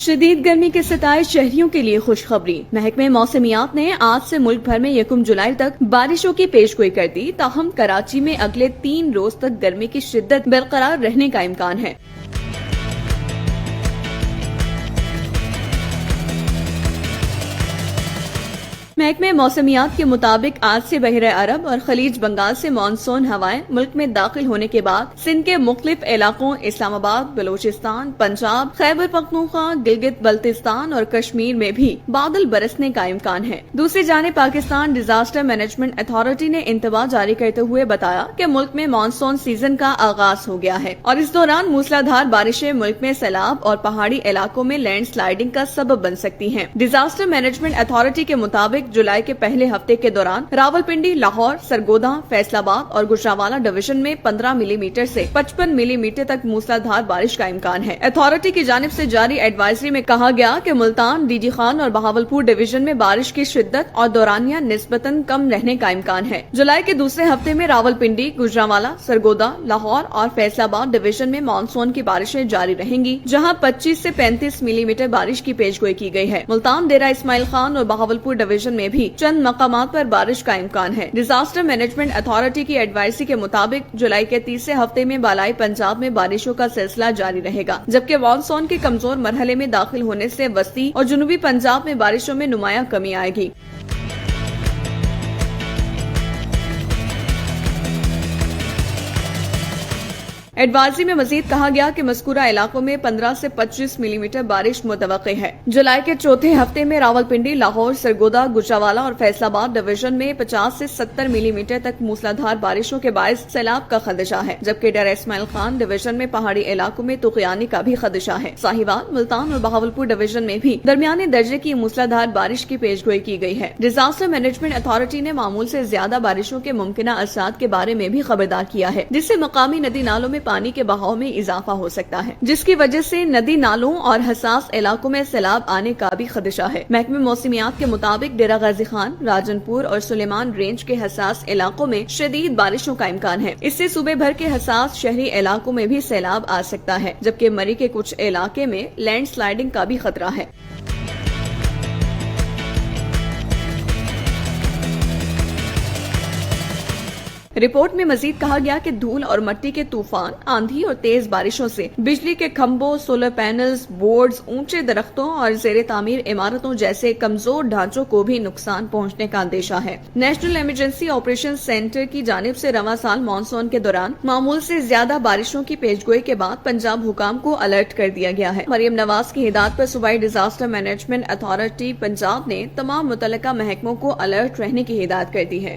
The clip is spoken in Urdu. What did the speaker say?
شدید گرمی کے ستائے شہریوں کے لیے خوشخبری۔ محکمہ موسمیات نے آج سے ملک بھر میں 1 جولائی تک بارشوں کی پیشگوئی کر دی، تاہم کراچی میں اگلے 3 روز تک گرمی کی شدت برقرار رہنے کا امکان ہے۔ محکمہ موسمیات کے مطابق آج سے بحیرہ عرب اور خلیج بنگال سے مانسون ہوائیں ملک میں داخل ہونے کے بعد سندھ کے مختلف علاقوں اسلام آباد، بلوچستان، پنجاب، خیبر پختونخوا، گلگت بلتستان اور کشمیر میں بھی بادل برسنے کا امکان ہے۔ دوسری جانب پاکستان ڈیزاسٹر مینجمنٹ اتھارٹی نے انتباہ جاری کرتے ہوئے بتایا کہ ملک میں مانسون سیزن کا آغاز ہو گیا ہے اور اس دوران موسلادھار بارشیں ملک میں سیلاب اور پہاڑی علاقوں میں لینڈ سلائیڈنگ کا سبب بن سکتی ہیں۔ ڈیزاسٹر مینجمنٹ اتھارٹی کے مطابق جولائی کے پہلے ہفتے کے دوران راولپنڈی، لاہور، سرگودا، فیصل آباد اور گجرانوالہ ڈویژن میں 15 ملی میٹر سے 55 ملی میٹر تک موسلادھار بارش کا امکان ہے۔ اتھارٹی کی جانب سے جاری ایڈوائزری میں کہا گیا کہ ملتان، ڈی جی خان اور بہاولپور ڈویژن میں بارش کی شدت اور دورانیہ نسبتاً کم رہنے کا امکان ہے۔ جولائی کے دوسرے ہفتے میں راولپنڈی، گجرانوالہ، سرگودا، لاہور اور فیصل آباد ڈویژن میں مانسون کی بارشیں جاری رہیں گی، جہاں 25 سے 35 ملی میٹر بارش کی پیشگوئی کی گئی ہے۔ ملتان، ڈیرہ اسماعیل خان اور بہاولپور ڈویژن میں بھی چند مقامات پر بارش کا امکان ہے۔ ڈیزاسٹر مینجمنٹ اتھارٹی کی ایڈوائزری کے مطابق جولائی کے تیسرے ہفتے میں بالائی پنجاب میں بارشوں کا سلسلہ جاری رہے گا، جبکہ مانسون کے کمزور مرحلے میں داخل ہونے سے وسطی اور جنوبی پنجاب میں بارشوں میں نمایاں کمی آئے گی۔ ایڈوائزری میں مزید کہا گیا کہ مذکورہ علاقوں میں 15 سے 25 ملی میٹر بارش متوقع ہے۔ جولائی کے چوتھے ہفتے میں راولپنڈی، لاہور، سرگودا، گجرانوالہ اور فیصل آباد ڈویژن میں 50 سے 70 ملی میٹر تک موسلادھار بارشوں کے باعث سیلاب کا خدشہ ہے، جبکہ ڈیرہ اسماعیل خان ڈویژن میں پہاڑی علاقوں میں طغیانی کا بھی خدشہ ہے۔ ساہیوال، ملتان اور بہاولپور ڈویژن میں بھی درمیانے درجے کی موسلادھار بارش کی پیشگوئی کی گئی ہے۔ ڈیزاسٹر مینجمنٹ اتھارٹی نے معمول سے زیادہ بارشوں کے ممکنہ اثرات کے بارے میں بھی خبردار کیا ہے، جس سے مقامی ندی نالوں میں پانی کے بہاؤ میں اضافہ ہو سکتا ہے، جس کی وجہ سے ندی نالوں اور حساس علاقوں میں سیلاب آنے کا بھی خدشہ ہے۔ محکمہ موسمیات کے مطابق ڈیرہ غازی خان، راجن پور اور سلیمان رینج کے حساس علاقوں میں شدید بارشوں کا امکان ہے۔ اس سے صوبے بھر کے حساس شہری علاقوں میں بھی سیلاب آ سکتا ہے، جبکہ مری کے کچھ علاقے میں لینڈ سلائیڈنگ کا بھی خطرہ ہے۔ رپورٹ میں مزید کہا گیا کہ دھول اور مٹی کے طوفان، آندھی اور تیز بارشوں سے بجلی کے کھمبوں، سولر پینلز، بورڈز، اونچے درختوں اور زیر تعمیر عمارتوں جیسے کمزور ڈھانچوں کو بھی نقصان پہنچنے کا اندیشہ ہے۔ نیشنل ایمرجنسی آپریشن سینٹر کی جانب سے رواں سال مانسون کے دوران معمول سے زیادہ بارشوں کی پیشگوئی کے بعد پنجاب حکام کو الرٹ کر دیا گیا ہے۔ مریم نواز کی ہدایت پر صوبائی ڈیزاسٹر مینجمنٹ اتھارٹی پنجاب نے تمام متعلقہ محکموں کو الرٹ رہنے کی ہدایت کر دی ہے۔